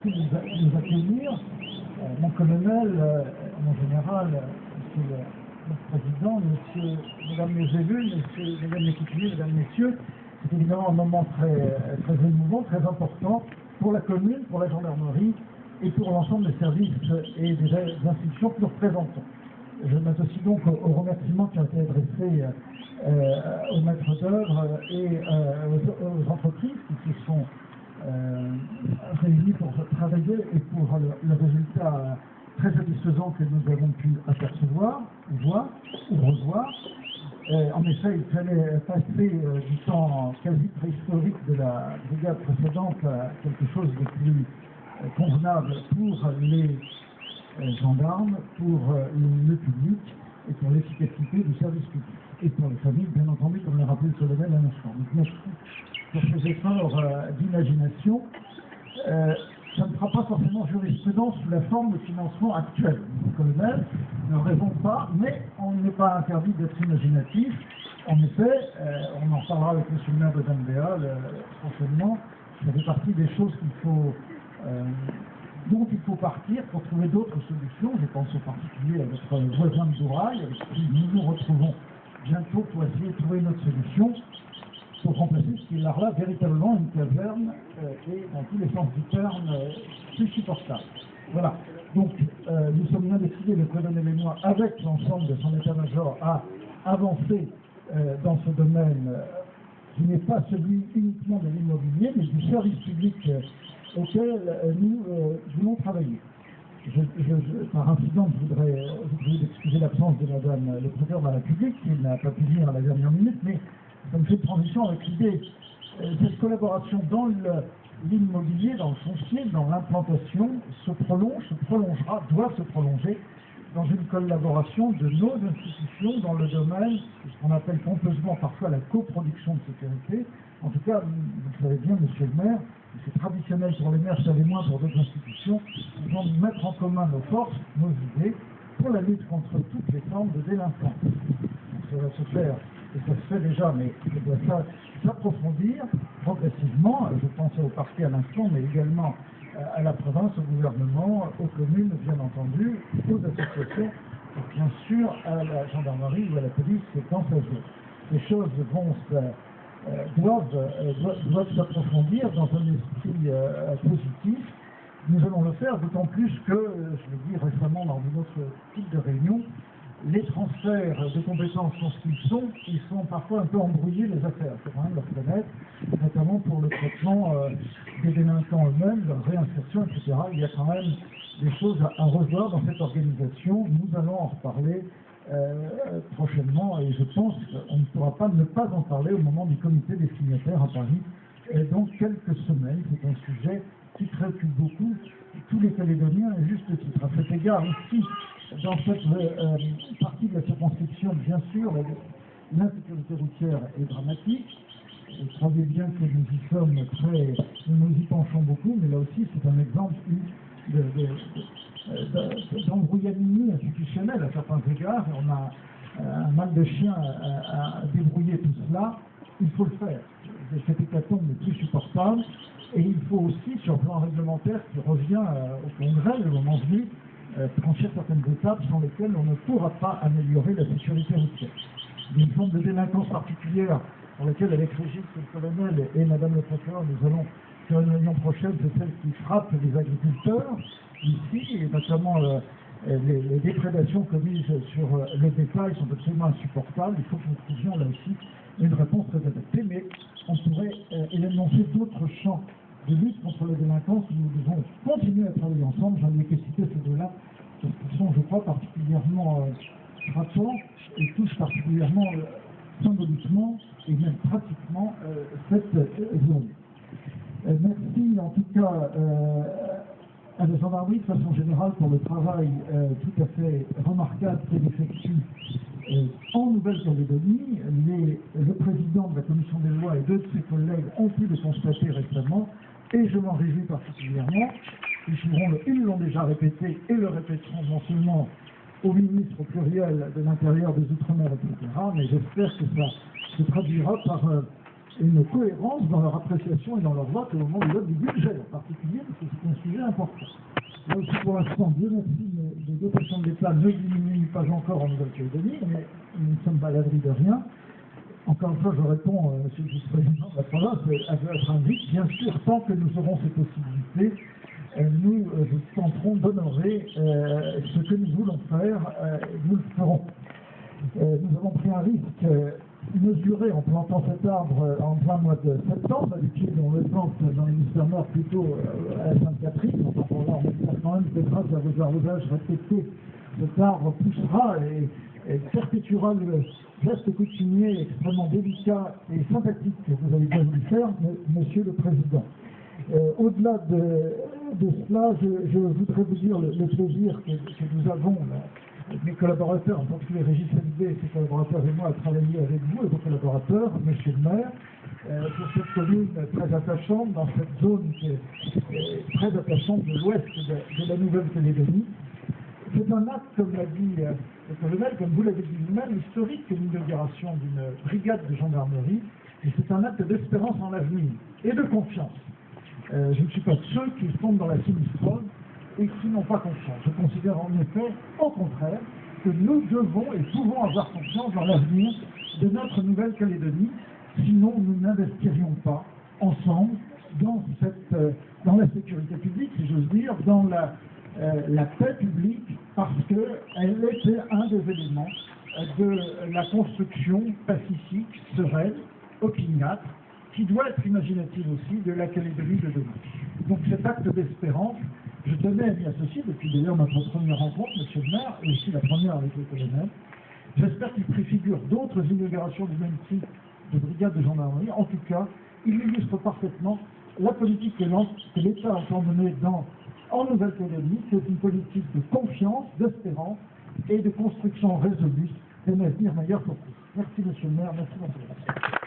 nous accueillir. Mon colonel, mon général, monsieur le président, mesdames les élus, mesdames les coutumiers, mesdames, messieurs, c'est évidemment un moment très émouvant, très important pour la commune, pour la gendarmerie et pour l'ensemble des services et des institutions que nous représentons. Je m'associe donc aux remerciements qui ont été adressés aux maîtres d'œuvre et aux entreprises qui se sont réunis pour travailler et pour le résultat très satisfaisant que nous avons pu apercevoir, voir ou revoir. En effet, il fallait passer du temps quasi préhistorique de la brigade précédente à quelque chose de plus convenable pour les gendarmes, pour le public et pour l'efficacité du service public. Et pour les familles, bien entendu, comme l'a rappelé le colonel à l'instant. Donc merci pour ces efforts d'imagination. Ça ne fera pas forcément jurisprudence sous la forme de financement actuel. Le colonel ne répond pas, mais on n'est pas interdit d'être imaginatif. En effet, on en parlera avec M. le maire de Dambéa prochainement. Ça fait partie des choses dont il faut partir pour trouver d'autres solutions. Je pense en particulier à notre voisin de Dourail, avec qui nous nous retrouvons bientôt pour essayer de trouver une autre solution pour remplacer ce qui est là véritablement une caverne et dans tous les sens du terme plus supportable. Voilà. Donc nous sommes bien décidés, le colonel et moi, avec l'ensemble de son état-major, à avancer dans ce domaine qui n'est pas celui uniquement de l'immobilier, mais du service public auquel nous voulons travailler. Par incident, je voudrais excuser l'absence de Madame le procureur de la République, qui n'a pas pu venir à la dernière minute, mais ça me fait une transition avec l'idée. Cette collaboration dans l'immobilier, dans le foncier, dans l'implantation, se prolongera, doit se prolonger dans une collaboration de nos institutions dans le domaine de ce qu'on appelle pompeusement parfois la coproduction de sécurité. En tout cas, vous le savez bien, monsieur le maire, c'est traditionnel pour les maires, je savais moins pour d'autres institutions, nous allons mettre en commun nos forces, nos idées, pour la lutte contre toutes les formes de délinquance. Donc ça va se faire, et ça se fait déjà, mais ça doit s'approfondir progressivement. Je pensais au parquet à l'instant, mais également à la province, au gouvernement, aux communes, bien entendu, aux associations, et bien sûr à la gendarmerie ou à la police dans sa zone. Les choses doivent s'approfondir dans un esprit positif. Nous allons le faire, d'autant plus que, je l'ai dit récemment lors d'une autre type de réunion, les transferts de compétences sont ce qu'ils sont, ils sont parfois un peu embrouillés les affaires, il faut quand même le reconnaître, notamment pour le traitement des délinquants eux-mêmes, leur réinsertion, etc. Il y a quand même des choses à revoir dans cette organisation. Nous allons en reparler prochainement et je pense qu'on ne pourra pas ne pas en parler au moment du comité des signataires à Paris dans quelques semaines. C'est un sujet qui préoccupe beaucoup tous les Calédoniens et juste titre. À cet égard, ici, dans cette partie de la circonscription, bien sûr, l'insécurité routière est dramatique. Vous savez bien que nous y sommes nous y penchons beaucoup, mais là aussi c'est un exemple d'embrouillamini institutionnel à certains égards. On a un mal de chien à débrouiller tout cela. Il faut le faire. Cette hécatombe n'est plus supportable. Et il faut aussi, sur le plan réglementaire, qui revient au Congrès, le moment venu, franchir certaines étapes sans lesquelles on ne pourra pas améliorer la sécurité routière. Il y a une forme de délinquance particulière pour laquelle, avec Régis, le colonel et Madame le procureur, nous allons faire une réunion prochaine, c'est celle qui frappe les agriculteurs ici, et notamment les déprédations commises sur le bétail sont absolument insupportables. Il faut que nous trouvions là aussi une réponse très adaptée, mais on pourrait énoncer d'autres champs de lutte contre la délinquance où nous devons continuer à travailler ensemble. J'en ai que citer ces deux-là, parce qu'ils sont, je crois, particulièrement frappants et touchent particulièrement symboliquement et même pratiquement cette zone. Merci en tout cas à la gendarmerie de façon générale pour le travail tout à fait remarquable qu'elle effectue en Nouvelle-Calédonie. Le président de la commission des lois et deux de ses collègues ont pu le constater récemment et je m'en réjouis particulièrement. Ils l'ont déjà répété et le répéteront non seulement au ministre au pluriel de l'Intérieur, des Outre-mer, etc., mais j'espère que ça se traduira par une cohérence dans leur appréciation et dans leur vote au moment du vote du budget en particulier, parce que c'est un sujet sujet important. Là aussi, pour l'instant, Dieu merci, les dotations de l'État ne diminuent pas encore en Nouvelle-Calédonie, mais nous ne sommes pas à l'abri de rien. Encore une fois, je réponds, Monsieur le Vice-président de la province, à votre invite. Bien sûr, tant que nous aurons ces possibilités, nous tenterons d'honorer ce que nous voulons faire, nous le ferons. Nous avons pris un risque mesuré en plantant cet arbre en plein mois de septembre. D'habitude, on le plante dans l'hémisphère nord plutôt à Sainte-Catherine. Enfin, bon, là, on espère quand même que grâce à vos arrosages répétés, cet arbre poussera et perpétuera le geste coutumier extrêmement délicat et sympathique que vous avez bien voulu faire, Monsieur le Président. Au-delà de cela, je voudrais vous dire le plaisir que nous avons, mes collaborateurs, en particulier Régis Hallyday et ses collaborateurs et moi, à travailler avec vous et vos collaborateurs, Monsieur le maire, pour cette commune très attachante, dans cette zone qui est très attachante de l'ouest de la Nouvelle-Calédonie. C'est un acte, comme l'a dit le colonel, comme vous l'avez dit vous-même, historique que l'inauguration d'une brigade de gendarmerie, et c'est un acte d'espérance en l'avenir et de confiance. Je ne suis pas de ceux qui sont dans la sinistrose et qui n'ont pas confiance. Je considère en effet, au contraire, que nous devons et pouvons avoir confiance dans l'avenir de notre Nouvelle-Calédonie, sinon nous n'investirions pas ensemble dans la sécurité publique, si j'ose dire, dans la paix publique, parce qu'elle était un des éléments de la construction pacifique, sereine, opiniâtre, qui doit être imaginative aussi de la Calédonie de demain. Donc cet acte d'espérance, je tenais à m'y associer depuis d'ailleurs notre première rencontre, Monsieur le maire, et aussi la première avec le colonel. J'espère qu'il préfigure d'autres inaugurations du même type de brigade de gendarmerie. En tout cas, il illustre parfaitement la politique que l'État entend mener en Nouvelle-Calédonie. C'est une politique de confiance, d'espérance et de construction résolue d'un avenir meilleur pour tous. Merci Monsieur le maire, merci Monsieur le maire.